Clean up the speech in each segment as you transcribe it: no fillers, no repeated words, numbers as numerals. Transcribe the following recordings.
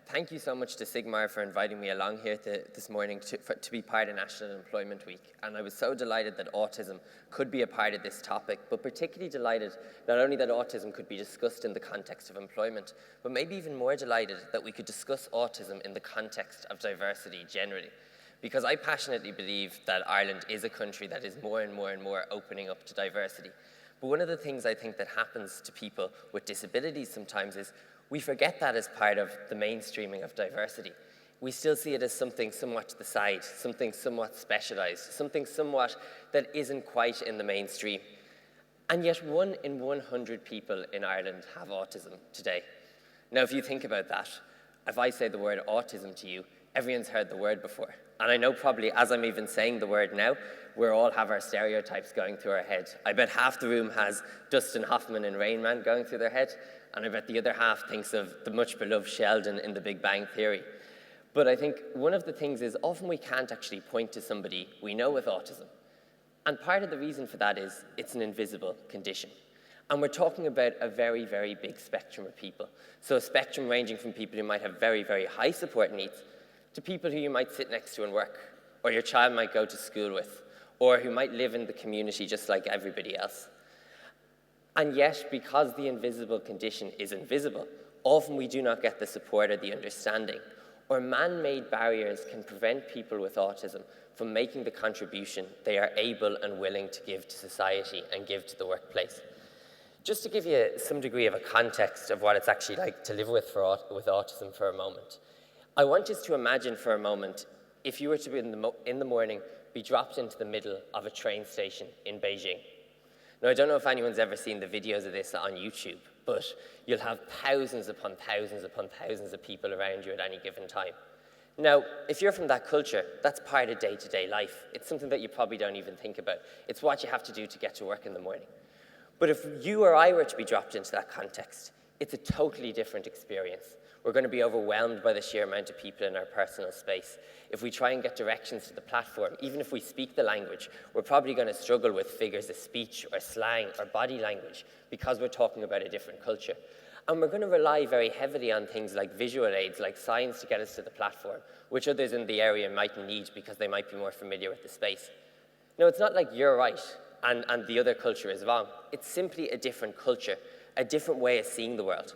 Thank you so much to Sigmar for inviting me along here this morning to be part of National Employment Week. And I was so delighted that autism could be a part of this topic, but particularly delighted not only that autism could be discussed in the context of employment, but maybe even more delighted that we could discuss autism in the context of diversity generally. Because I passionately believe that Ireland is a country that is more and more opening up to diversity. But one of the things I think that happens to people with disabilities sometimes is we forget that as part of the mainstreaming of diversity. We still see it as something somewhat to the side, something somewhat specialized, something somewhat that isn't quite in the mainstream. And yet 1 in 100 people in Ireland have autism today. Now, if you think about that, if I say the word autism to you, everyone's heard the word before. And I know probably as I'm even saying the word now, we all have our stereotypes going through our head. I bet half the room has Dustin Hoffman and Rain Man going through their head, and I bet the other half thinks of the much beloved Sheldon in The Big Bang Theory. But I think one of the things is often we can't actually point to somebody we know with autism. And part of the reason for that is it's an invisible condition. And we're talking about a very, very big spectrum of people. So a spectrum ranging from people who might have very, very high support needs to people who you might sit next to and work, or your child might go to school with, or who might live in the community just like everybody else. And yet, because the invisible condition is invisible, often we do not get the support or the understanding, or man-made barriers can prevent people with autism from making the contribution they are able and willing to give to society and give to the workplace. Just to give you some degree of a context of what it's actually like to live with autism for a moment, I want us to imagine for a moment if you were to be in the morning be dropped into the middle of a train station in Beijing. Now, I don't know if anyone's ever seen the videos of this on YouTube, but you'll have thousands upon thousands upon thousands of people around you at any given time. Now, if you're from that culture, that's part of day-to-day life. It's something that you probably don't even think about. It's what you have to do to get to work in the morning. But if you or I were to be dropped into that context, it's a totally different experience. We're going to be overwhelmed by the sheer amount of people in our personal space. If we try and get directions to the platform, even if we speak the language, we're probably going to struggle with figures of speech or slang or body language because we're talking about a different culture. And we're going to rely very heavily on things like visual aids, like signs to get us to the platform, which others in the area might need because they might be more familiar with the space. Now, it's not like you're right and the other culture is wrong. It's simply a different culture, a different way of seeing the world.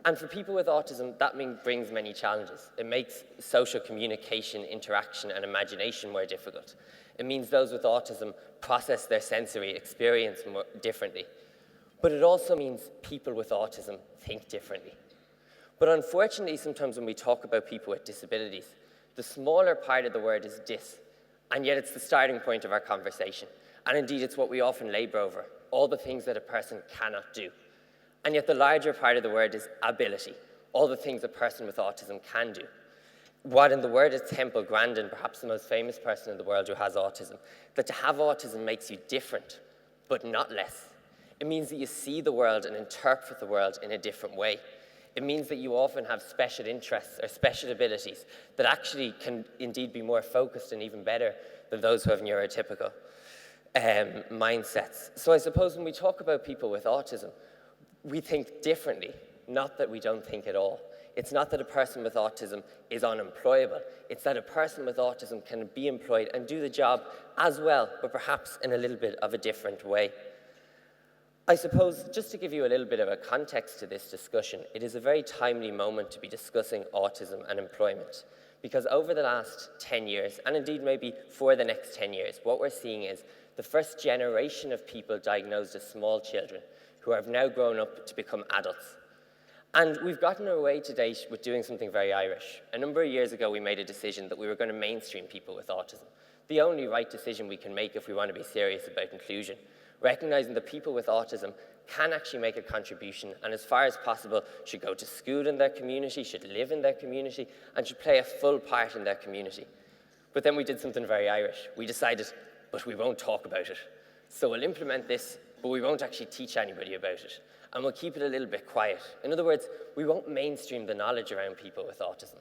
And for people with autism, that brings many challenges. It makes social communication, interaction, and imagination more difficult. It means those with autism process their sensory experience more differently. But it also means people with autism think differently. But unfortunately, sometimes when we talk about people with disabilities, the smaller part of the word is dis, and yet it's the starting point of our conversation. And indeed, it's what we often labor over, all the things that a person cannot do. And yet the larger part of the word is ability, all the things a person with autism can do. What in the word is Temple Grandin, perhaps the most famous person in the world who has autism, that to have autism makes you different, but not less. It means that you see the world and interpret the world in a different way. It means that you often have special interests or special abilities that actually can indeed be more focused and even better than those who have neurotypical mindsets. So I suppose when we talk about people with autism, we think differently, not that we don't think at all. It's not that a person with autism is unemployable. It's that a person with autism can be employed and do the job as well, but perhaps in a little bit of a different way. I suppose, just to give you a little bit of a context to this discussion, it is a very timely moment to be discussing autism and employment. Because over the last 10 years, and indeed maybe for the next 10 years, what we're seeing is the first generation of people diagnosed as small children who have now grown up to become adults. And we've gotten away to date with doing something very Irish. A number of years ago, we made a decision that we were going to mainstream people with autism. The only right decision we can make if we want to be serious about inclusion, recognizing that people with autism can actually make a contribution and as far as possible should go to school in their community, should live in their community, and should play a full part in their community. But then we did something very Irish. We decided, but we won't talk about it. So we'll implement this, but we won't actually teach anybody about it. And we'll keep it a little bit quiet. In other words, we won't mainstream the knowledge around people with autism.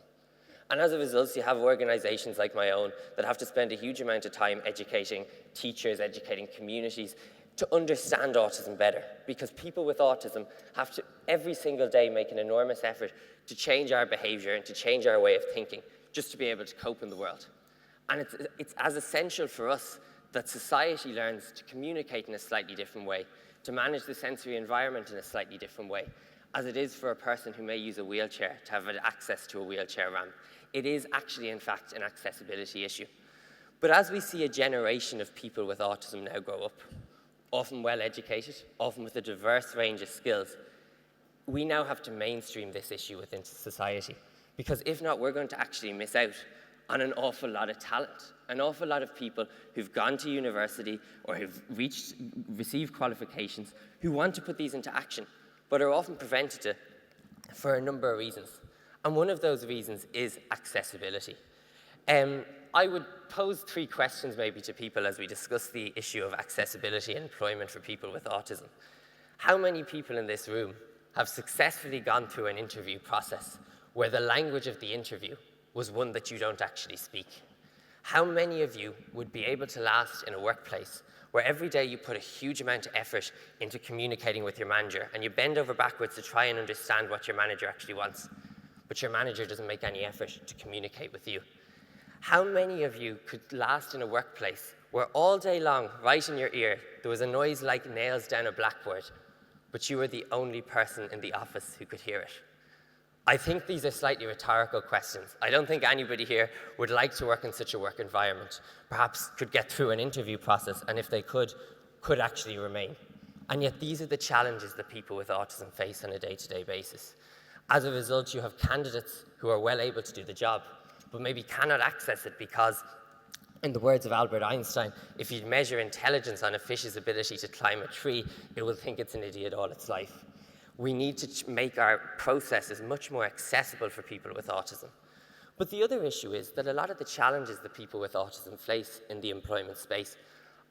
And as a result, you have organizations like my own that have to spend a huge amount of time educating teachers, educating communities, to understand autism better, because people with autism have to every single day make an enormous effort to change our behavior and to change our way of thinking just to be able to cope in the world. And it's as essential for us that society learns to communicate in a slightly different way, to manage the sensory environment in a slightly different way, as it is for a person who may use a wheelchair to have access to a wheelchair ramp. It is actually, in fact, an accessibility issue. But as we see a generation of people with autism now grow up, often well-educated, often with a diverse range of skills, we now have to mainstream this issue within society. Because if not, we're going to actually miss out on an awful lot of talent, an awful lot of people who've gone to university or who've received qualifications, who want to put these into action, but are often prevented for a number of reasons. And one of those reasons is accessibility. I would pose 3 questions maybe to people as we discuss the issue of accessibility and employment for people with autism. How many people in this room have successfully gone through an interview process where the language of the interview was one that you don't actually speak? How many of you would be able to last in a workplace where every day you put a huge amount of effort into communicating with your manager and you bend over backwards to try and understand what your manager actually wants, but your manager doesn't make any effort to communicate with you? How many of you could last in a workplace where all day long, right in your ear, there was a noise like nails down a blackboard, but you were the only person in the office who could hear it? I think these are slightly rhetorical questions. I don't think anybody here would like to work in such a work environment, perhaps could get through an interview process, and if they could actually remain. And yet these are the challenges that people with autism face on a day-to-day basis. As a result, you have candidates who are well able to do the job, but maybe cannot access it because, in the words of Albert Einstein, if you measure intelligence on a fish's ability to climb a tree, it will think it's an idiot all its life. We need to make our processes much more accessible for people with autism. But the other issue is that a lot of the challenges that people with autism face in the employment space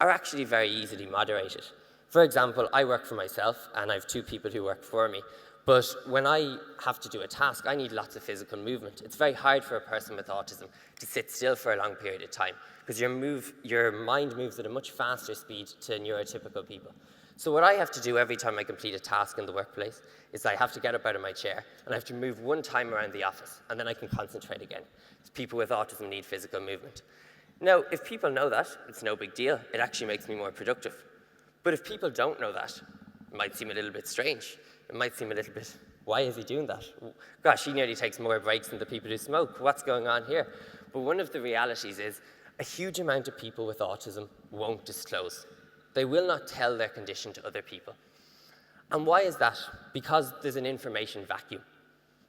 are actually very easily moderated. For example, I work for myself, and I have 2 people who work for me. But when I have to do a task, I need lots of physical movement. It's very hard for a person with autism to sit still for a long period of time because your mind moves at a much faster speed to neurotypical people. So what I have to do every time I complete a task in the workplace is I have to get up out of my chair and I have to move 1 time around the office, and then I can concentrate again. People with autism need physical movement. Now, if people know that, it's no big deal. It actually makes me more productive. But if people don't know that, it might seem a little bit strange. It might seem a little bit, why is he doing that? Gosh, he nearly takes more breaks than the people who smoke. What's going on here? But one of the realities is a huge amount of people with autism won't disclose. They will not tell their condition to other people. And why is that? Because there's an information vacuum.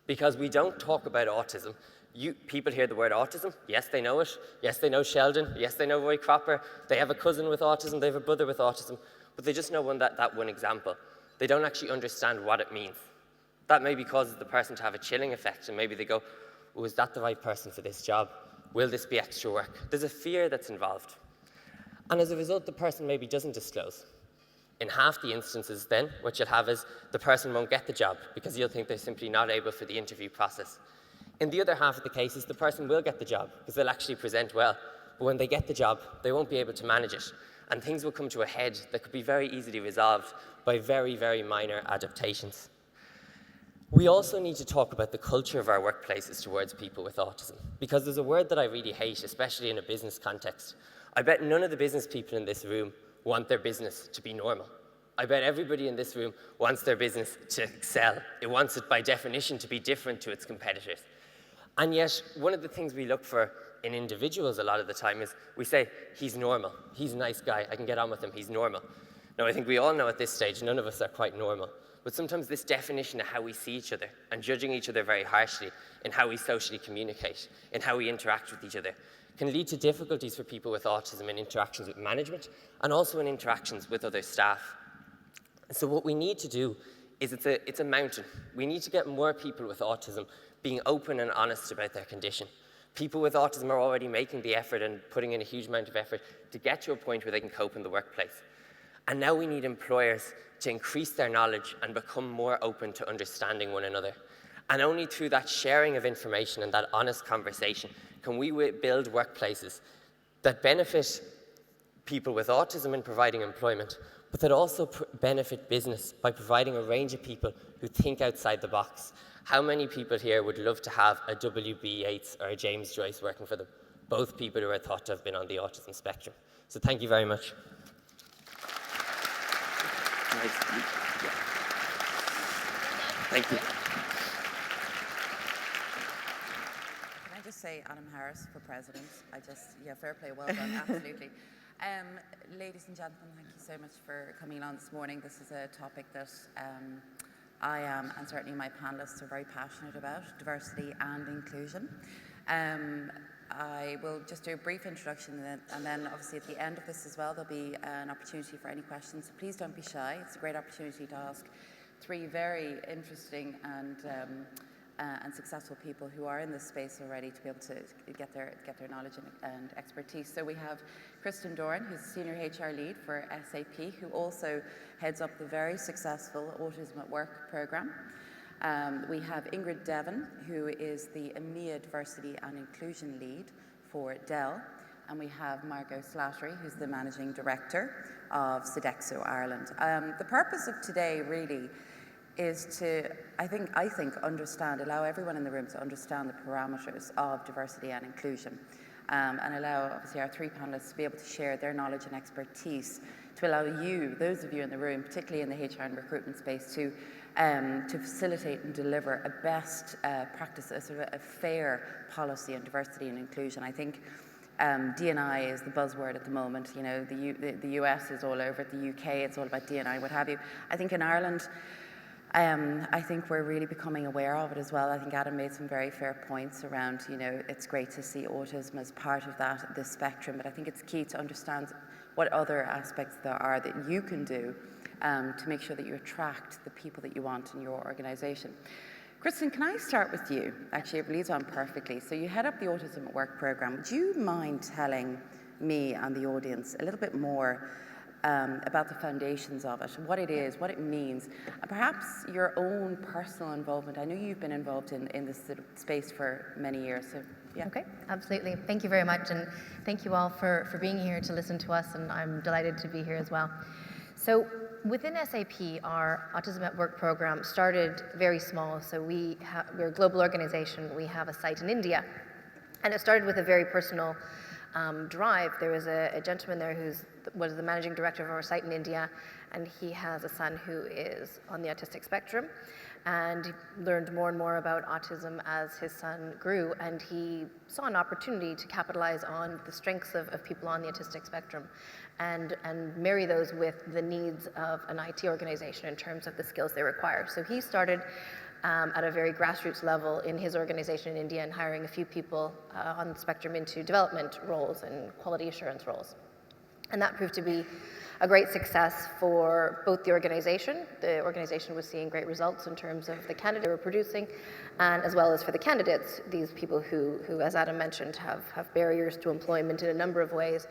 Because we don't talk about autism. People hear the word autism. Yes, they know it. Yes, they know Sheldon. Yes, they know Roy Cropper. They have a cousin with autism. They have a brother with autism. But they just know that one example. They don't actually understand what it means. That maybe causes the person to have a chilling effect, and maybe they go, oh, is that the right person for this job? Will this be extra work? There's a fear that's involved. And as a result, the person maybe doesn't disclose. In half the instances then, what you'll have is the person won't get the job because you'll think they're simply not able for the interview process. In the other half of the cases, the person will get the job because they'll actually present well. But when they get the job, they won't be able to manage it. And things will come to a head that could be very easily resolved by very, very minor adaptations. We also need to talk about the culture of our workplaces towards people with autism, because there's a word that I really hate, especially in a business context. I bet none of the business people in this room want their business to be normal. I bet everybody in this room wants their business to excel. It wants it by definition to be different to its competitors. And yet, one of the things we look for in individuals a lot of the time is we say, he's normal, he's a nice guy, I can get on with him, he's normal. Now, I think we all know at this stage, none of us are quite normal. But sometimes this definition of how we see each other and judging each other very harshly in how we socially communicate, in how we interact with each other, can lead to difficulties for people with autism in interactions with management and also in interactions with other staff. So what we need to do is it's a mountain. We need to get more people with autism being open and honest about their condition. People with autism are already making the effort and putting in a huge amount of effort to get to a point where they can cope in the workplace. And now we need employers to increase their knowledge and become more open to understanding one another. And only through that sharing of information and that honest conversation can we build workplaces that benefit people with autism in providing employment, but but that also benefit business by providing a range of people who think outside the box. How many people here would love to have a W.B. Yeats or a James Joyce working for them? Both people who are thought to have been on the autism spectrum. So thank you very much. Thank you. Can I just say Adam Harris for president? Fair play, well done, absolutely. Ladies and gentlemen, thank you so much for coming along this morning. This is a topic that I am, and certainly my panelists, are very passionate about, diversity and inclusion. I will just do a brief introduction, and then obviously at the end of this as well, there'll be an opportunity for any questions. So please don't be shy. It's a great opportunity to ask three very interesting and successful people who are in this space already to be able to get their knowledge and expertise. So we have Kristen Doran, who's Senior HR Lead for SAP, who also heads up the very successful Autism at Work program. We have Ingrid Devin, who is the EMEA Diversity and Inclusion Lead for Dell. And we have Margot Slattery, who's the Managing Director of Sodexo Ireland. The purpose of today really is to, I think, allow everyone in the room to understand the parameters of diversity and inclusion, and allow, obviously, our three panelists to be able to share their knowledge and expertise to allow you, those of you in the room, particularly in the HR and recruitment space, to facilitate and deliver a best practice, a sort of a fair policy on diversity and inclusion. I think D&I is the buzzword at the moment. You know, the US is all over it, the UK, it's all about D&I, what have you. I think in Ireland, I think we're really becoming aware of it as well. I think Adam made some very fair points around, you know, it's great to see autism as part of this spectrum, but I think it's key to understand what other aspects there are that you can do to make sure that you attract the people that you want in your organization. Kristen, can I start with you? Actually, it leads on perfectly. So you head up the Autism at Work program. Would you mind telling me and the audience a little bit more about the foundations of it, what it is, what it means, and perhaps your own personal involvement? I know you've been involved in this sort of space for many years, so yeah. Okay, absolutely. Thank you very much, and thank you all for being here to listen to us, and I'm delighted to be here as well. So within SAP, our Autism at Work program started very small. So we're a global organization. We have a site in India, and it started with a very personal drive. There was a gentleman there who was the managing director of our site in India, and he has a son who is on the autistic spectrum, and he learned more and more about autism as his son grew, and he saw an opportunity to capitalize on the strengths of people on the autistic spectrum and marry those with the needs of an IT organization in terms of the skills they require. So he started at a very grassroots level in his organization in India and hiring a few people on the spectrum into development roles and quality assurance roles. And that proved to be a great success for both the organization. The organization was seeing great results in terms of the candidates they were producing, and as well as for the candidates, these people who as Adam mentioned, have barriers to employment in a number of ways.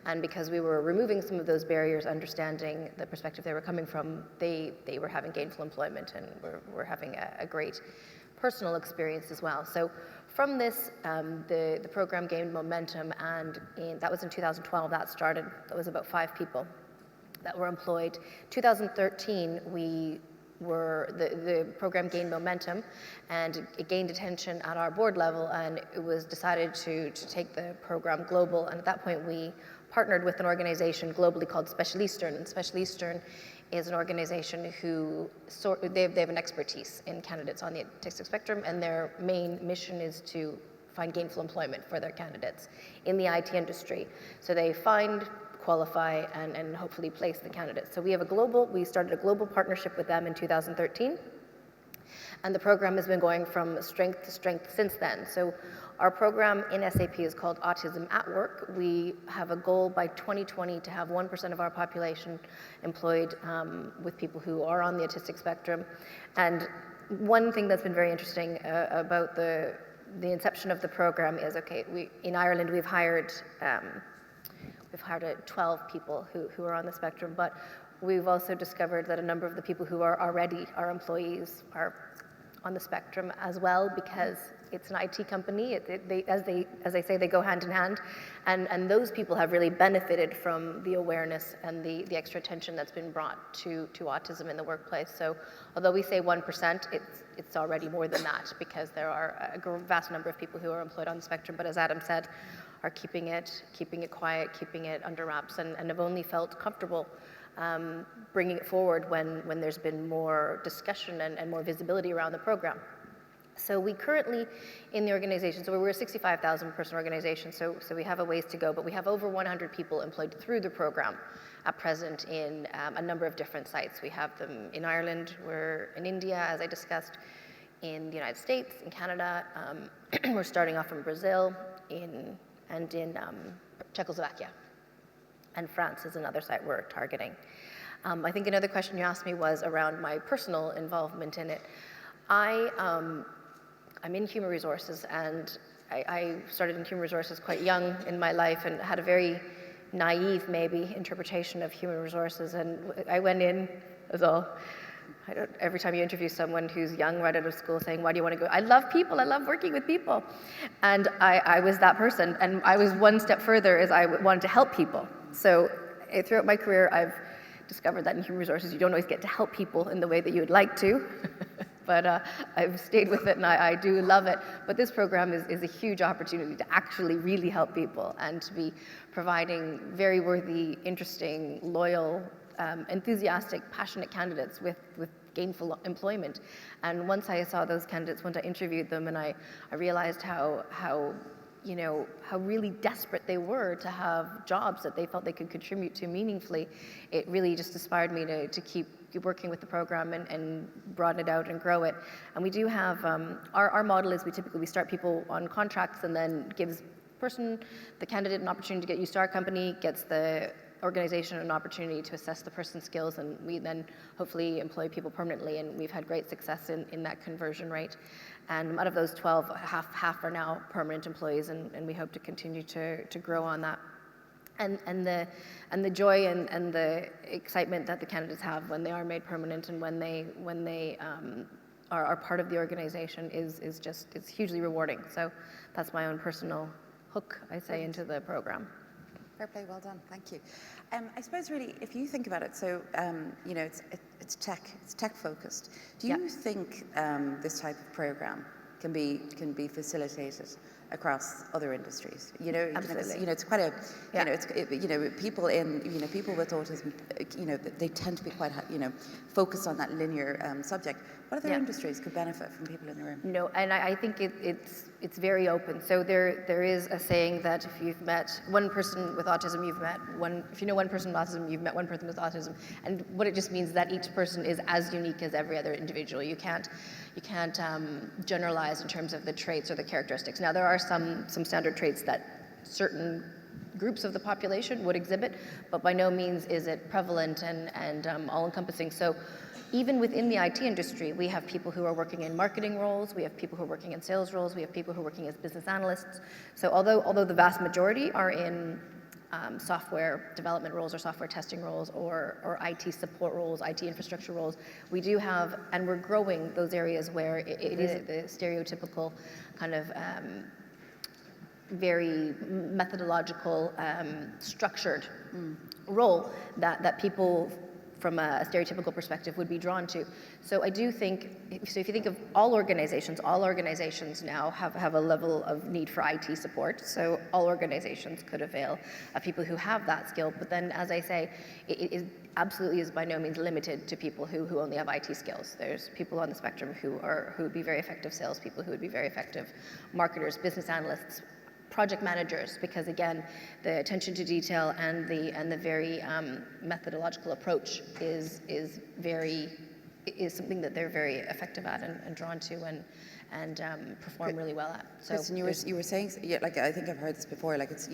And because we were removing some of those barriers, understanding the perspective they were coming from, they were having gainful employment and were having a great personal experience as well. So from this, the program gained momentum, and that was in 2012 that started. That was about 5 people that were employed. 2013, the program gained momentum, and it gained attention at our board level, and it was decided to take the program global. And at that point, we partnered with an organization globally called Special Eastern, and Special Eastern is an organization who they have an expertise in candidates on the autistic spectrum, and their main mission is to find gainful employment for their candidates in the IT industry. So they find, qualify, and hopefully place the candidates. So we started a global partnership with them in 2013, and the program has been going from strength to strength since then. So our program in SAP is called Autism at Work. We have a goal by 2020 to have 1% of our population employed with people who are on the autistic spectrum. And one thing that's been very interesting about the inception of the program is, in Ireland we've hired 12 people who are on the spectrum, but we've also discovered that a number of the people who are already our employees are on the spectrum as well, because it's an IT company. As they say, they go hand in hand, and those people have really benefited from the awareness and the extra attention that's been brought to autism in the workplace. So although we say 1%, it's already more than that, because there are a vast number of people who are employed on the spectrum, but as Adam said, are keeping it quiet, keeping it under wraps, and have only felt comfortable bringing it forward when there's been more discussion and more visibility around the program. So we currently, in the organization, so we're a 65,000 person organization, so we have a ways to go, but we have over 100 people employed through the program at present in a number of different sites. We have them in Ireland, we're in India, as I discussed, in the United States, in Canada, we're starting off in Brazil, and in Czechoslovakia. And France is another site we're targeting. I think another question you asked me was around my personal involvement in it. I'm in human resources, and I started in human resources quite young in my life and had a very naive, maybe, interpretation of human resources. And I went in as every time you interview someone who's young right out of school saying, why do you want to go? I love people, I love working with people. And I was that person, and I was one step further as I wanted to help people. So throughout my career, I've discovered that in human resources, you don't always get to help people in the way that you would like to. But I've stayed with it, and I do love it. But this program is a huge opportunity to actually really help people and to be providing very worthy, interesting, loyal, enthusiastic, passionate candidates with gainful employment. And once I saw those candidates, once I interviewed them, and I realized how really desperate they were to have jobs that they felt they could contribute to meaningfully, it really just inspired me to keep working with the program and broaden it out and grow it. And we do have, our model is we start people on contracts and then gives the candidate an opportunity to get used to our company, gets the organization an opportunity to assess the person's skills, and we then hopefully employ people permanently, and we've had great success in that conversion rate. And out of those 12, half are now permanent employees, and we hope to continue to grow on that. And the joy and the excitement that the candidates have when they are made permanent and when they are part of the organization is hugely rewarding. So that's my own personal hook, I say, into the program. Fair play, well done, thank you. I suppose really, if you think about it, so it's tech focused. Do you think this type of program can be facilitated across other industries? Absolutely. It's quite a, people with autism, they tend to be quite, focused on that linear subject. What other industries could benefit from people in the room? No, and I think it's very open. So there is a saying that if you've met one person with autism, if you know one person with autism, you've met one person with autism. And what it just means is that each person is as unique as every other individual. You can't generalize in terms of the traits or the characteristics. Now, there are some standard traits that certain groups of the population would exhibit, but by no means is it prevalent and all-encompassing. So even within the IT industry, we have people who are working in marketing roles, we have people who are working in sales roles, we have people who are working as business analysts. So although the vast majority are in software development roles or software testing roles or IT support roles, IT infrastructure roles, we do have, and we're growing those areas where it is the stereotypical kind of very methodological, structured role that people from a stereotypical perspective would be drawn to. So I do think, so if you think of all organizations now have a level of need for IT support. So all organizations could avail of people who have that skill. But then, as I say, it absolutely is by no means limited to people who only have IT skills. There's people on the spectrum who would be very effective salespeople, who would be very effective marketers, business analysts, project managers, because again, the attention to detail and the very methodological approach is something that they're very effective at and drawn to and perform really well at. So Kristen, you were saying, like I think I've heard this before, like it's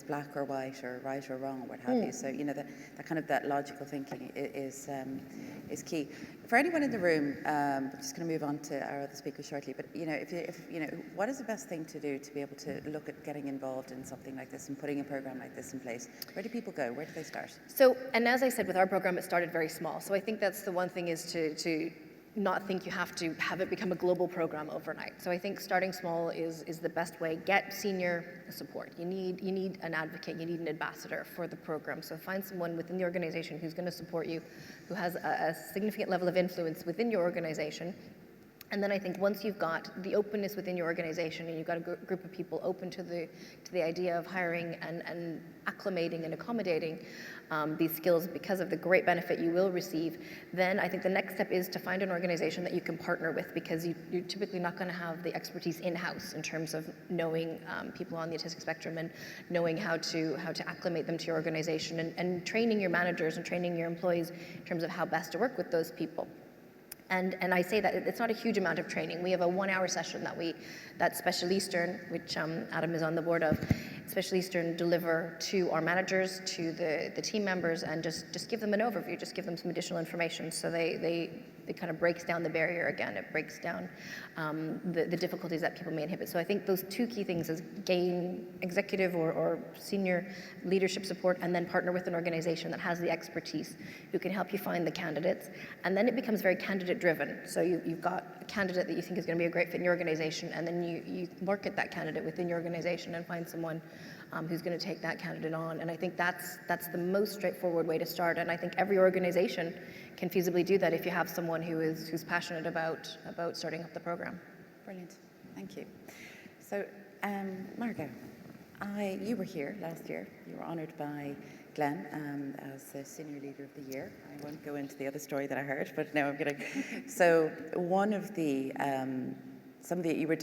black or white or right or wrong or what have you. So that kind of that logical thinking is key. For anyone in the room, we're just going to move on to our other speakers shortly. But what is the best thing to do to be able to look at getting involved in something like this and putting a program like this in place? Where do people go? Where do they start? So, and as I said, with our program, it started very small. So I think that's the one thing is to not think you have to have it become a global program overnight. So I think starting small is the best way. Get senior support. You need an advocate, you need an ambassador for the program. So find someone within the organization who's going to support you, who has a significant level of influence within your organization. And then I think once you've got the openness within your organization and you've got a group of people open to the idea of hiring and acclimating and accommodating these skills because of the great benefit you will receive, then I think the next step is to find an organization that you can partner with, because you're typically not going to have the expertise in-house in terms of knowing people on the autistic spectrum and knowing how to acclimate them to your organization and training your managers and training your employees in terms of how best to work with those people. And I say that it's not a huge amount of training. We have a 1-hour session that Special Eastern, which Adam is on the board of, Special Eastern deliver to our managers, to the team members, and just give them an overview, just give them some additional information. So it kind of breaks down the barrier again. It breaks down the difficulties that people may inhibit. So I think those two key things is gain executive or senior leadership support, and then partner with an organization that has the expertise who can help you find the candidates. And then it becomes very candidate driven. So you've got a candidate that you think is going to be a great fit in your organization, and then you market that candidate within your organization and find someone who's going to take that candidate on. And I think that's the most straightforward way to start. And I think every organization can feasibly do that if you have someone who's passionate about starting up the program. Brilliant, thank you. So, Margot, you were here last year. You were honoured by Glenn as the Senior Leader of the Year. I won't go into the other story that I heard, but no, I'm going to. So, one of the you were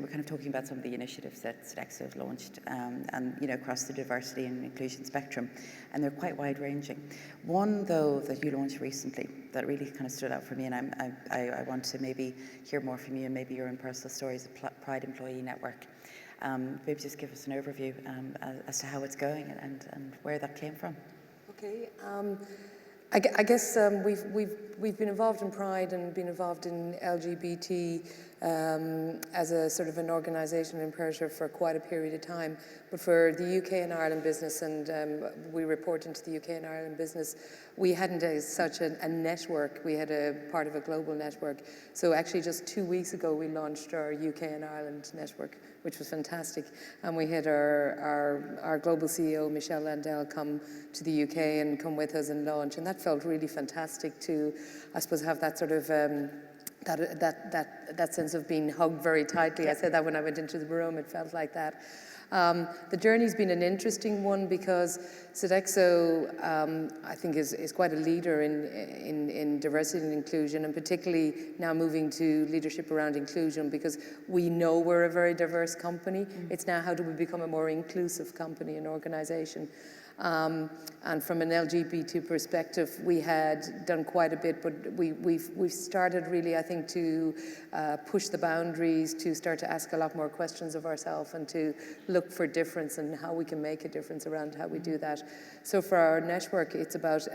kind of talking about some of the initiatives that Sodexo have launched, and across the diversity and inclusion spectrum, and they're quite wide-ranging. One, though, that you launched recently that really kind of stood out for me, and I want to maybe hear more from you and maybe your own personal stories, the Pride Employee Network. Maybe just give us an overview as to how it's going and where that came from. Okay. I guess we've been involved in Pride and been involved in LGBT as a sort of an organisation imperative for quite a period of time. But for the UK and Ireland business, and we report into the UK and Ireland business, we hadn't such a network. We had a part of a global network. So actually just 2 weeks ago we launched our UK and Ireland network, which was fantastic. And we had our global CEO, Michelle Landell, come to the UK and come with us and launch. And that felt really fantastic to, I suppose, have that sort of that sense of being hugged very tightly. I said that when I went into the room, it felt like that. The journey's been an interesting one because Sodexo, I think, is quite a leader in diversity and inclusion, and particularly now moving to leadership around inclusion, because we know we're a very diverse company. It's now, how do we become a more inclusive company and organisation? And from an LGBT perspective, we had done quite a bit, but we've started really, I think, to push the boundaries, to start to ask a lot more questions of ourselves and to look for difference and how we can make a difference around how we do that. So for our network, it's about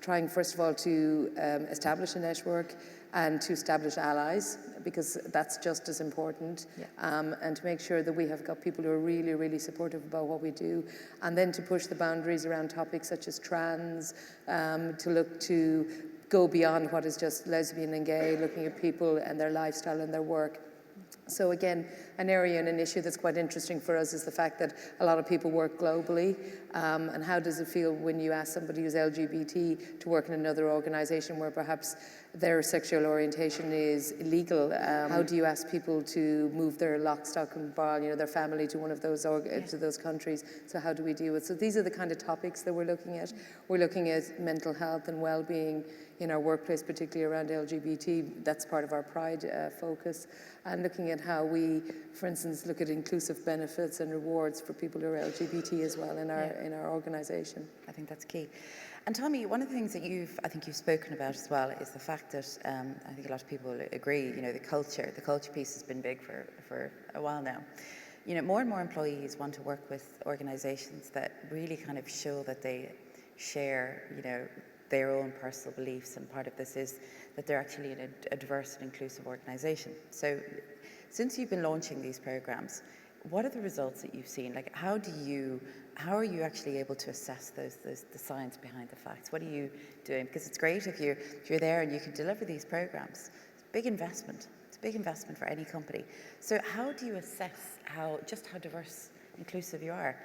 trying, first of all, to establish a network and to establish allies, because that's just as important, and to make sure that we have got people who are really, really supportive about what we do, and then to push the boundaries around topics such as trans, to look to go beyond what is just lesbian and gay, looking at people and their lifestyle and their work. So again, an area and an issue that's quite interesting for us is the fact that a lot of people work globally, and how does it feel when you ask somebody who's LGBT to work in another organisation where perhaps their sexual orientation is illegal? How do you ask people to move their lock, stock and barrel, their family to one of those to those countries? So how do we deal with? So these are the kind of topics that we're looking at. We're looking at mental health and well-being in our workplace, particularly around LGBT. That's part of our Pride focus. And looking at how we, for instance, look at inclusive benefits and rewards for people who are LGBT as well in our organisation. I think that's key. And Tommy, one of the things that I think you've spoken about as well is the fact that I think a lot of people agree, the culture piece has been big for a while now. More and more employees want to work with organisations that really kind of show that they share, their own personal beliefs, and part of this is that they're actually in a diverse and inclusive organisation. So since you've been launching these programs, what are the results that you've seen? Like, how do you how are you actually able to assess the science behind the facts? What are you doing? Because it's great if you're there and you can deliver these programs. It's a big investment. It's a big investment for any company. So how do you assess how diverse, inclusive you are?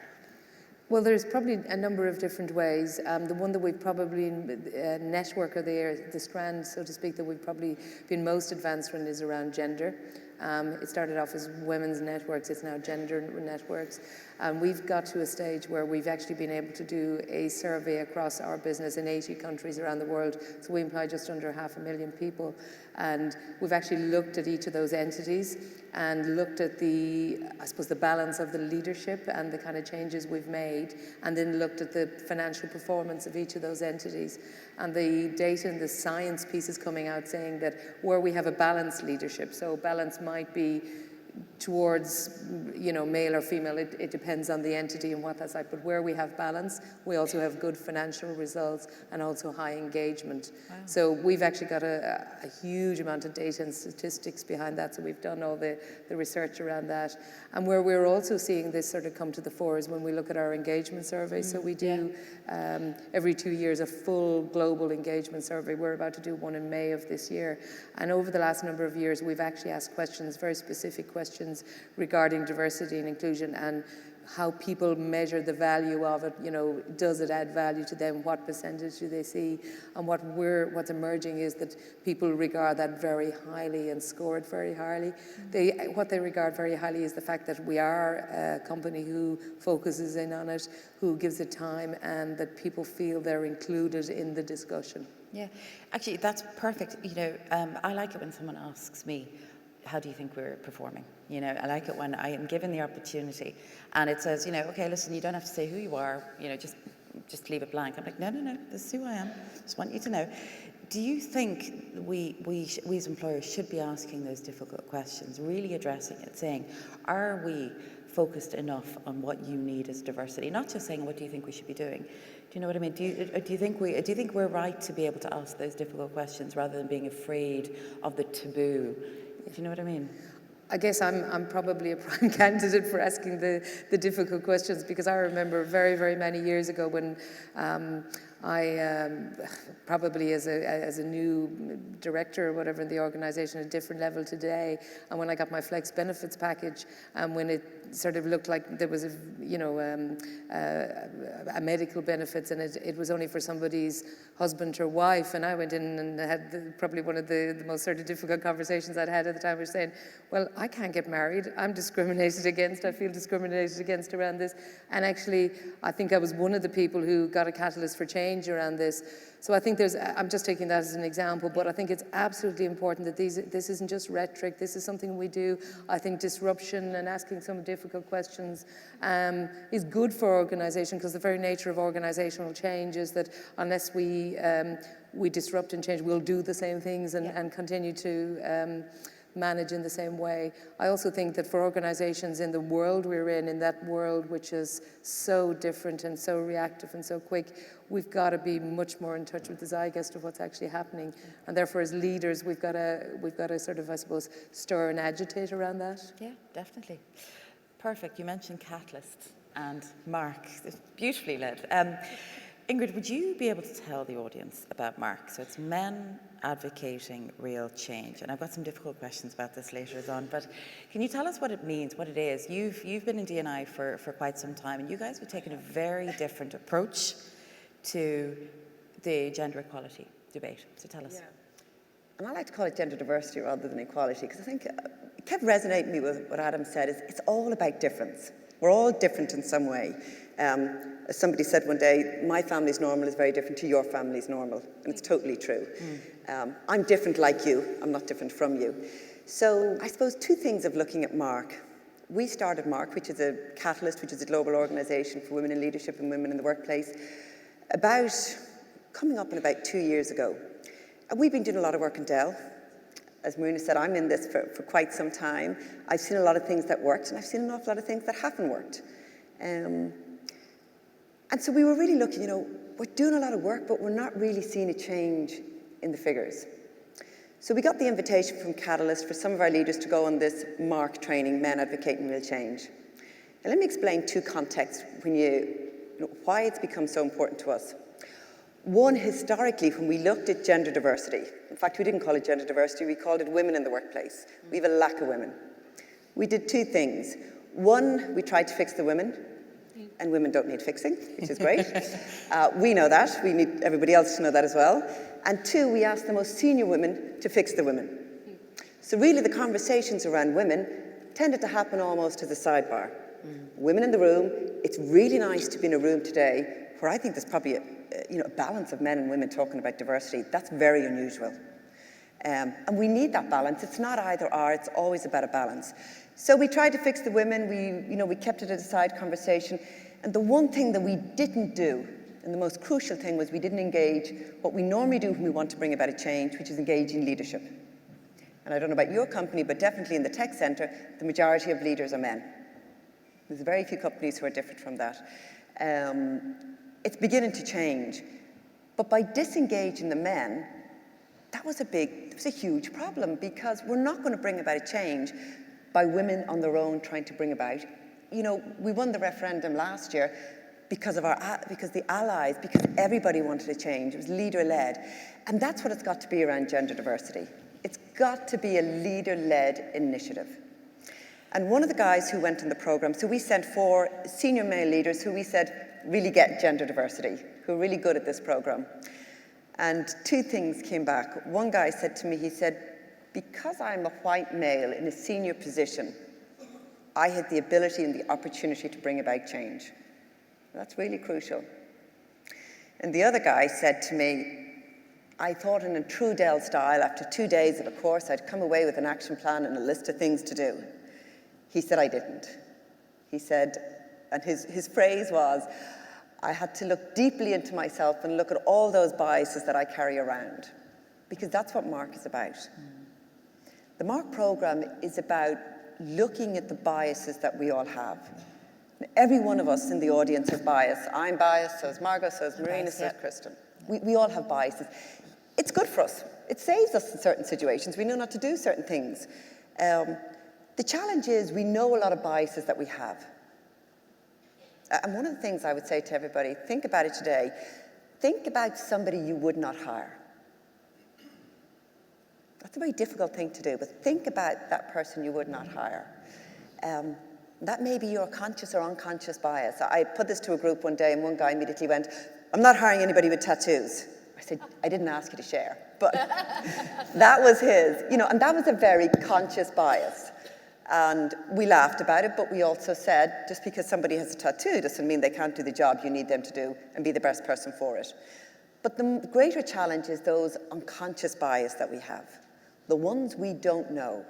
Well, there's probably a number of different ways. The one that we've probably network, or the strand, so to speak, that we've probably been most advanced in is around gender. It started off as women's networks, it's now gender networks. And we've got to a stage where we've actually been able to do a survey across our business in 80 countries around the world. So we employ just under 500,000 people. And we've actually looked at each of those entities and looked at the balance of the leadership and the kind of changes we've made, and then looked at the financial performance of each of those entities. And the data and the science piece is coming out saying that where we have a balanced leadership, so balance might be towards, male or female, it depends on the entity and what that's like, but where we have balance, we also have good financial results and also high engagement. Wow. So we've actually got a huge amount of data and statistics behind that, so we've done all the research around that. And where we're also seeing this sort of come to the fore is when we look at our engagement survey. So we do every 2 years a full global engagement survey. We're about to do one in May of this year. And over the last number of years, we've actually asked questions, very specific questions regarding diversity and inclusion and how people measure the value of it. Does it add value to them? What percentage do they see? And what's emerging is that people regard that very highly and score it very highly. What they regard very highly is the fact that we are a company who focuses in on it, who gives it time, and that people feel they're included in the discussion. Yeah, actually, that's perfect. I like it when someone asks me, how do you think we're performing? I like it when I am given the opportunity and it says, okay, listen, you don't have to say who you are, just leave it blank. I'm like, no, this is who I am. Just want you to know. Do you think we as employers should be asking those difficult questions, really addressing it, saying, are we focused enough on what you need as diversity? Not just saying, what do you think we should be doing? Do you know what I mean? Do you think we're right to be able to ask those difficult questions rather than being afraid of the taboo? Do you know what I mean? I guess I'm probably a prime candidate for asking the difficult questions, because I remember very, very many years ago when I probably as a new director or whatever in the organisation, a different level today, and when I got my flex benefits package, and when it sort of looked like there was a medical benefits, and it was only for somebody's husband or wife, and I went in and had probably one of the most sort of difficult conversations I'd had at the time, was saying, well, I can't get married, I'm discriminated against, I feel discriminated against around this. And actually I think I was one of the people who got a catalyst for change around this. So I think I'm just taking that as an example, but I think it's absolutely important that this isn't just rhetoric, this is something we do. I think disruption and asking some difficult questions is good for organisation, because the very nature of organisational change is that unless we disrupt and change, we'll do the same things and continue to manage in the same way. I also think that for organisations in the world we're in that world which is so different and so reactive and so quick, we've got to be much more in touch with the zeitgeist of what's actually happening. And therefore, as leaders, we've got to sort of, I suppose, stir and agitate around that. Yeah, definitely. Perfect. You mentioned catalysts and Mark. It's beautifully led. Ingrid, would you be able to tell the audience about Mark? So it's Men Advocating Real Change. And I've got some difficult questions about this later on, but can you tell us what it means, what it is? You've been in D&I for quite some time, and you guys have taken a very different approach to the gender equality debate. So tell us. Yeah. And I like to call it gender diversity rather than equality, because I think it kept resonating me with what Adam said, is it's all about difference. We're all different in some way. As somebody said one day, my family's normal is very different to your family's normal, and it's totally true. I'm different like you, I'm not different from you. So I suppose two things of looking at Mark. We started Mark, which is a catalyst, which is a global organisation for women in leadership and women in the workplace, about 2 years ago. And we've been doing a lot of work in Dell. As Marina said, I'm in this for quite some time. I've seen a lot of things that worked, and I've seen an awful lot of things that haven't worked. And so we were really looking, we're doing a lot of work, but we're not really seeing a change in the figures. So we got the invitation from Catalyst for some of our leaders to go on this Mark training, Men Advocating Real Change. And let me explain two contexts when you why it's become so important to us. One, historically, when we looked at gender diversity, in fact, we didn't call it gender diversity, we called it women in the workplace. We have a lack of women. We did two things. One, we tried to fix the women, and women don't need fixing, which is great. We know that. We need everybody else to know that as well. And two, we asked the most senior women to fix the women. So really the conversations around women tended to happen almost as a sidebar. Women in the room, it's really nice to be in a room today where I think there's probably a balance of men and women talking about diversity. That's very unusual. And we need that balance. It's not either or, it's always about a balance. So we tried to fix the women, we kept it a side conversation. And the one thing that we didn't do, and the most crucial thing, was we didn't engage what we normally do when we want to bring about a change, which is engage in leadership. And I don't know about your company, but definitely in the tech centre, the majority of leaders are men. There's very few companies who are different from that. It's beginning to change. But by disengaging the men, that was a huge problem, because we're not going to bring about a change by women on their own trying to bring about. We won the referendum last year because the allies, because everybody wanted a change. It was leader-led. And that's what it's got to be around gender diversity. It's got to be a leader-led initiative. And one of the guys who went in the program, so we sent 4 senior male leaders who we said really get gender diversity, who are really good at this program. And 2 things came back. One guy said to me, he said, because I'm a white male in a senior position, I had the ability and the opportunity to bring about change. That's really crucial. And the other guy said to me, I thought in a true Dell style, after 2 days of a course, I'd come away with an action plan and a list of things to do. He said, I didn't. He said, and his phrase was, I had to look deeply into myself and look at all those biases that I carry around, because that's what Mark is about. The Mark program is about looking at the biases that we all have. Every one of us in the audience has bias. I'm biased, so is Margot, so is Marina, so is Kristen. We all have biases. It's good for us. It saves us in certain situations. We know not to do certain things. The challenge is we know a lot of biases that we have. And one of the things I would say to everybody, think about it today. Think about somebody you would not hire. That's a very difficult thing to do, but think about that person you would not hire. That may be your conscious or unconscious bias. I put this to a group one day, and one guy immediately went, I'm not hiring anybody with tattoos. I said, I didn't ask you to share. But that was his, and that was a very conscious bias. And we laughed about it, but we also said, just because somebody has a tattoo doesn't mean they can't do the job you need them to do and be the best person for it. But the greater challenge is those unconscious bias that we have, the ones we don't know.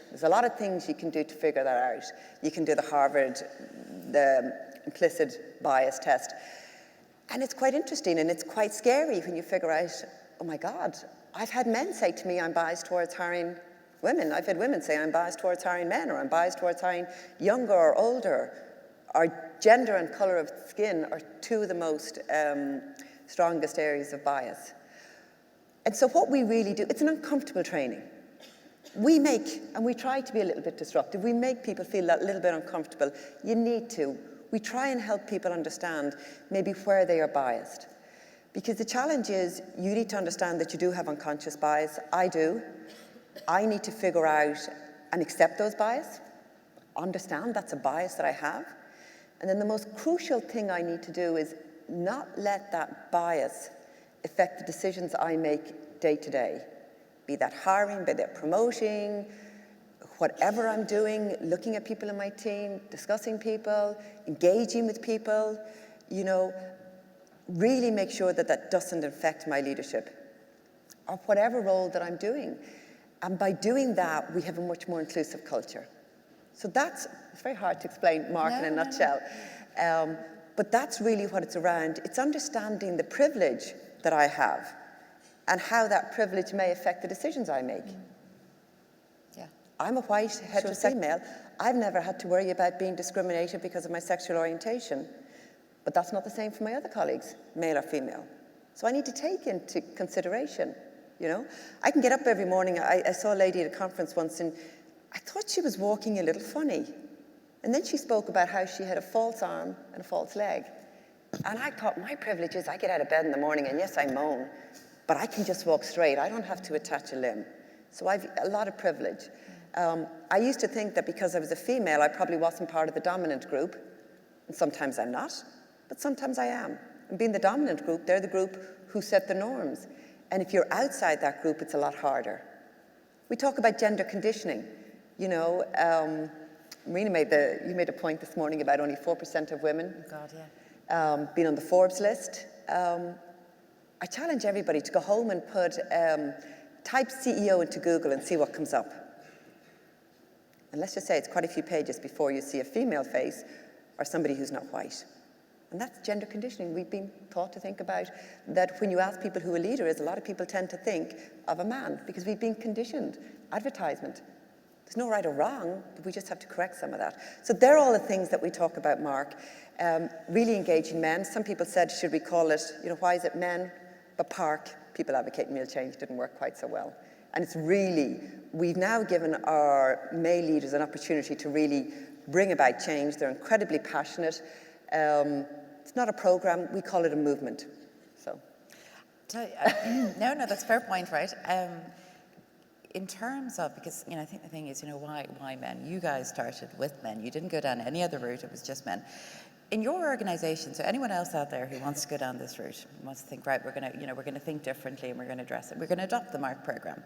There's a lot of things you can do to figure that out. You can do the implicit bias test. And it's quite interesting, and it's quite scary when you figure out, oh my God, I've had men say to me I'm biased towards hiring women. I've had women say I'm biased towards hiring men, or I'm biased towards hiring younger or older. Our gender and colour of skin are 2 of the most strongest areas of bias. And so what we really do, it's an uncomfortable training. We try to be a little bit disruptive. We make people feel a little bit uncomfortable. You need to. We try and help people understand maybe where they are biased. Because the challenge is you need to understand that you do have unconscious bias. I do. I need to figure out and accept those biases, understand that's a bias that I have. And then the most crucial thing I need to do is not let that bias affect the decisions I make day to day. Be that hiring, be that promoting, whatever I'm doing, looking at people in my team, discussing people, engaging with people, really make sure that that doesn't affect my leadership or whatever role that I'm doing. And by doing that, we have a much more inclusive culture. So it's very hard to explain, Mark, in a nutshell. But that's really what it's around. It's understanding the privilege that I have and how that privilege may affect the decisions I make. Yeah. I'm a white, heterosexual male. I've never had to worry about being discriminated because of my sexual orientation. But that's not the same for my other colleagues, male or female. So I need to take into consideration, I can get up every morning. I saw a lady at a conference once, and I thought she was walking a little funny. And then she spoke about how she had a false arm and a false leg. And I thought, my privilege is I get out of bed in the morning, and yes, I moan, but I can just walk straight. I don't have to attach a limb. So I've a lot of privilege. I used to think that because I was a female, I probably wasn't part of the dominant group. And sometimes I'm not, but sometimes I am. And being the dominant group, they're the group who set the norms. And if you're outside that group, it's a lot harder. We talk about gender conditioning. You know, Marina you made a point this morning about only 4% of women being on the Forbes list. I challenge everybody to go home and type CEO into Google and see what comes up. And let's just say it's quite a few pages before you see a female face or somebody who's not white. And that's gender conditioning. We've been taught to think about that when you ask people who a leader is, a lot of people tend to think of a man because we've been conditioned. Advertisement. There's no right or wrong, but we just have to correct some of that. So they're all the things that we talk about, Mark. Really engaging men. Some people said, should we call it, you know, why is it men? But Park, people advocate meal change, didn't work quite so well. And it's really, we've now given our male leaders an opportunity to really bring about change. They're incredibly passionate. It's not a program, we call it a movement. So. No, that's a fair point, right? In terms of, because, you know, I think the thing is, you know, why men? You guys started with men. You didn't go down any other route, it was just men. In your organization, so anyone else out there who wants to go down this route, wants to think, right, we're going to think differently and we're going to address it. We're going to adopt the Mark program.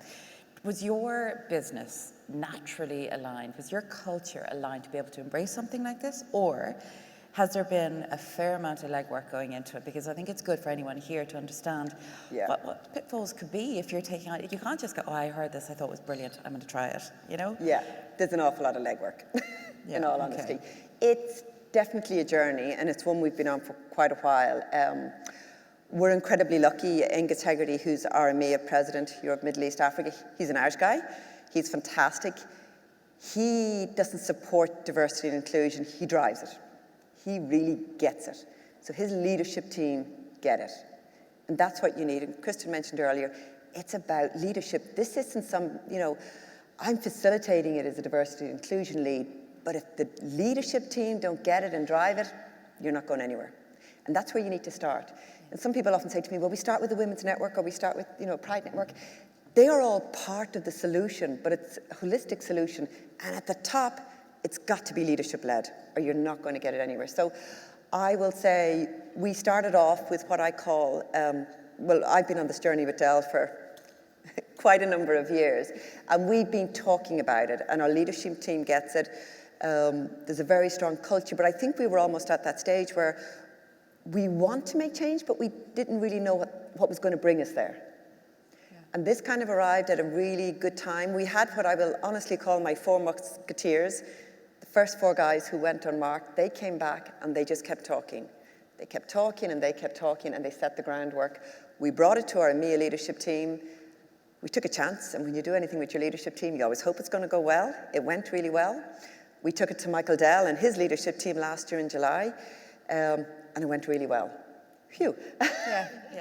Was your business naturally aligned? Was your culture aligned to be able to embrace something like this? Or has there been a fair amount of legwork going into it? Because I think it's good for anyone here to understand what pitfalls could be if you're taking on. You can't just go, oh, I heard this, I thought it was brilliant, I'm going to try it, you know? Yeah, there's an awful lot of legwork, in all honesty. It's definitely a journey, and it's one we've been on for quite a while. We're incredibly lucky. Angus Hegarty, who's our EMEA president, Europe, Middle East, Africa, he's an Irish guy. He's fantastic. He doesn't support diversity and inclusion, he drives it. He really gets it. So his leadership team get it. And that's what you need. And Kristen mentioned earlier, it's about leadership. This isn't some, you know, I'm facilitating it as a diversity and inclusion lead, but if the leadership team don't get it and drive it, you're not going anywhere. And that's where you need to start. And some people often say to me, well, we start with the Women's Network or we start with, you know, Pride Network. They are all part of the solution, but it's a holistic solution. And at the top, it's got to be leadership-led, or you're not going to get it anywhere. So I will say we started off with what I call, well, I've been on this journey with Dell for quite a number of years, and we've been talking about it, and our leadership team gets it. There's a very strong culture, but I think we were almost at that stage where we want to make change, but we didn't really know what was going to bring us there. And this kind of arrived at a really good time. We had what I will honestly call my 4 musketeers. The first 4 guys who went on Mark, they came back and they just kept talking. They kept talking and they kept talking and they set the groundwork. We brought it to our EMEA leadership team. We took a chance, and when you do anything with your leadership team, you always hope it's going to go well. It went really well. We took it to Michael Dell and his leadership team last year in July, and it went really well. Phew.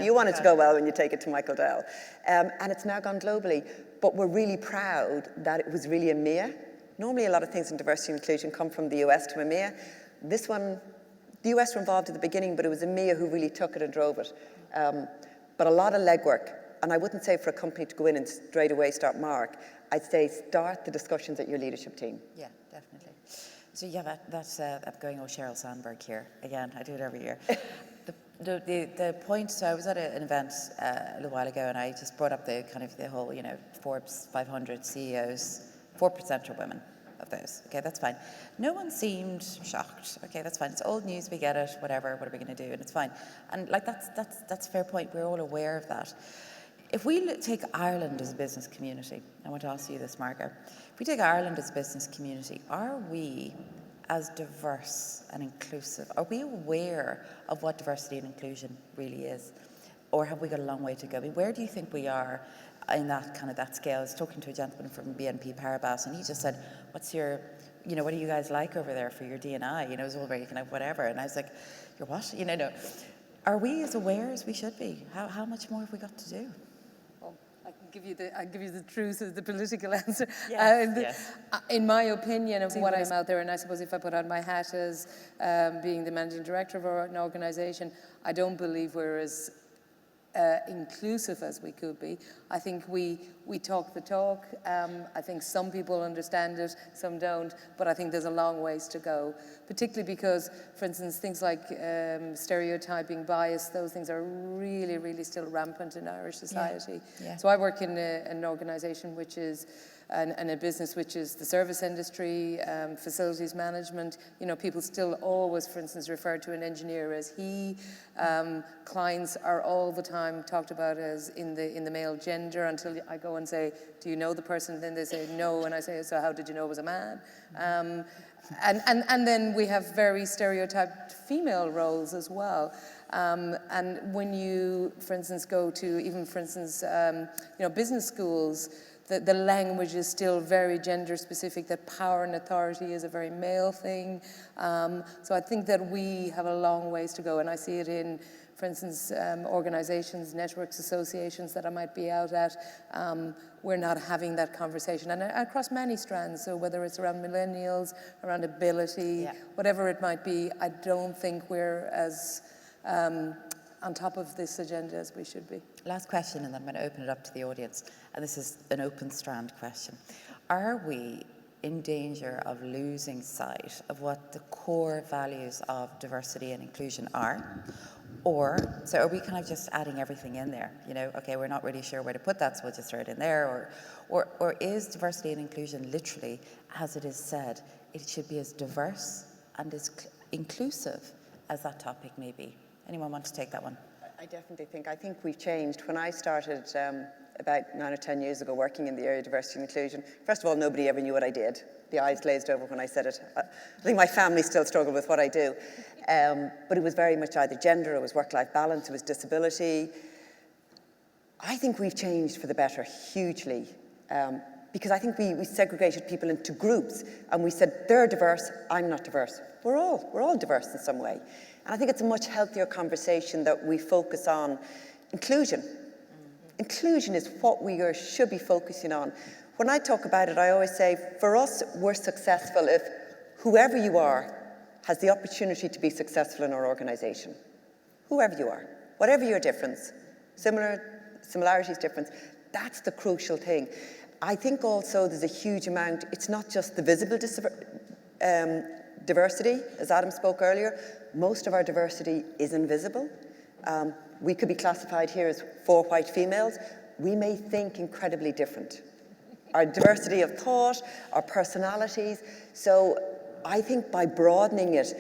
You want it to go well when you take it to Michael Dell. And it's now gone globally. But we're really proud that it was really EMEA. Normally a lot of things in diversity and inclusion come from the US to EMEA. This one, the US were involved at the beginning, but it was EMEA who really took it and drove it. But a lot of legwork. And I wouldn't say for a company to go in and straight away start Mark. I'd say start the discussions at your leadership team. Yeah, definitely. So yeah, that's I'm going Sheryl Sandberg here. Again, I do it every year. The point, so I was at an event a little while ago and I just brought up the kind of the whole, you know, Forbes 500 CEOs, 4% are women of those. Okay, that's fine. No one seemed shocked. Okay, that's fine. It's old news, we get it, whatever, what are we going to do? And it's fine. And like that's a fair point. We're all aware of that. If we take Ireland as a business community, I want to ask you this, Margot. If we take Ireland as a business community, are we as diverse and inclusive? Are we aware of what diversity and inclusion really is? Or have we got a long way to go? I mean, where do you think we are in that kind of that scale? I was talking to a gentleman from BNP Paribas and he just said, what's your, you know, what do you guys like over there for your D&I? You know, it's all very kind of whatever. And I was like, you're what? You know, no. Are we as aware as we should be? How much more have we got to do? I give you the truth of the political answer. Yes. In my opinion, of what I'm out there, and I suppose if I put on my hat as being the managing director of an organisation, I don't believe we're as inclusive as we could be. I think we talk the talk. I think some people understand it, some don't, but I think there's a long ways to go, particularly because, for instance, things like stereotyping, bias, those things are really, really still rampant in Irish society. Yeah. So I work in an organisation which is and a business which is the service industry, facilities management. You know, people still always, for instance, refer to an engineer as he. Clients are all the time talked about as in the male gender until I go and say, do you know the person? Then they say no, and I say, so how did you know it was a man? And then we have very stereotyped female roles as well. And when you, for instance, go to even, for instance, business schools, the language is still very gender specific, that power and authority is a very male thing. So I think that we have a long ways to go, and I see it in, for instance, organizations, networks, associations that I might be out at. We're not having that conversation, and across many strands. So whether it's around millennials, around ability, whatever it might be, I don't think we're as on top of this agenda as we should be. Last question, and then I'm going to open it up to the audience. And this is an open strand question. Are we in danger of losing sight of what the core values of diversity and inclusion are? Or, so are we kind of just adding everything in there? You know, okay, we're not really sure where to put that, so we'll just throw it in there. Or is diversity and inclusion literally, as it is said, it should be as diverse and as inclusive as that topic may be? Anyone want to take that one? I think we've changed. When I started about 9 or 10 years ago working in the area of diversity and inclusion, first of all, nobody ever knew what I did. The eyes glazed over when I said it. I think my family still struggle with what I do. But it was very much either gender, it was work-life balance, it was disability. I think we've changed for the better hugely. Because I think we segregated people into groups and we said, they're diverse, I'm not diverse. We're all diverse in some way. And I think it's a much healthier conversation that we focus on inclusion. Mm-hmm. Inclusion is what we should be focusing on. When I talk about it, I always say, for us, we're successful if whoever you are has the opportunity to be successful in our organisation. Whoever you are, whatever your difference, similarities, difference, that's the crucial thing. I think also there's a huge amount, it's not just the visible diversity, as Adam spoke earlier. Most of our diversity is invisible. We could be classified here as 4 white females. We may think incredibly different. Our diversity of thought, our personalities. So I think by broadening it,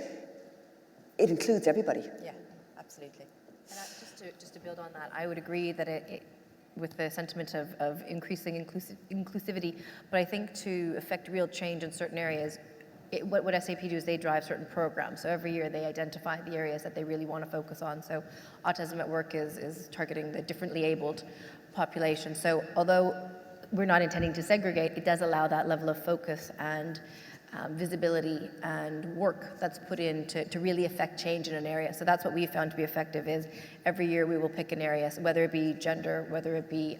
it includes everybody. Yeah, absolutely. And just to build on that, I would agree that it with the sentiment of increasing inclusivity, but I think to affect real change in certain areas, what SAP do is they drive certain programs. So every year they identify the areas that they really want to focus on. So Autism at Work is targeting the differently abled population. So although we're not intending to segregate, it does allow that level of focus and visibility and work that's put in to really affect change in an area. So that's what we found to be effective is every year we will pick an area, so whether it be gender, whether it be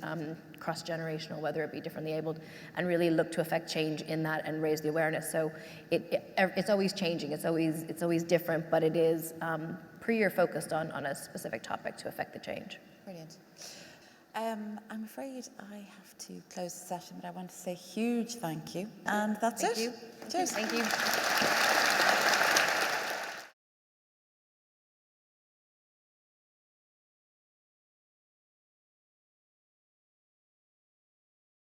cross-generational, whether it be differently abled, and really look to affect change in that and raise the awareness. So it's always changing, it's always different, but it is per year focused on a specific topic to affect the change. Brilliant. I'm afraid I have to close the session, but I want to say a huge thank you. And that's it. Thank you. Cheers. Thank you.